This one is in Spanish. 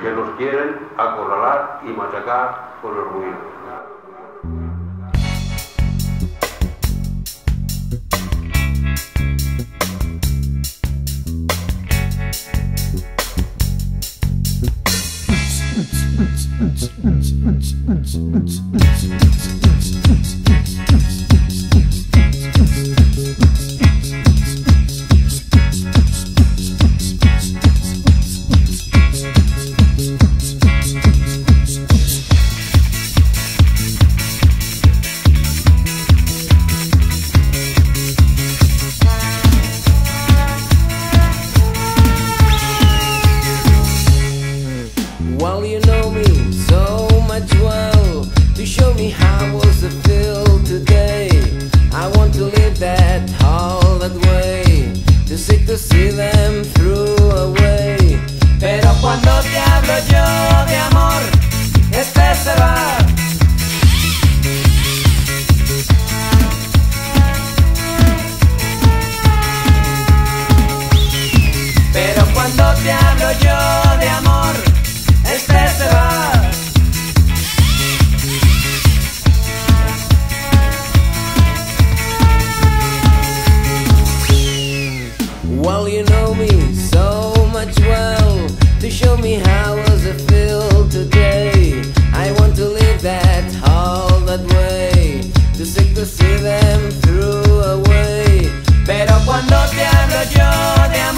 que nos quieren acorralar y machacar con el ruido. Well, you know me so much well to show me how was it feel today. I want to live that all that way, too sick to see them through away. Pero cuando te hablo yo de amor, este se va. Pero cuando te hablo yo de amor, este se va. Well, you know me so much well to show me how does it feel today. I want to live that all that way, too sick to see them through away. Pero cuando te hablo yo de amor,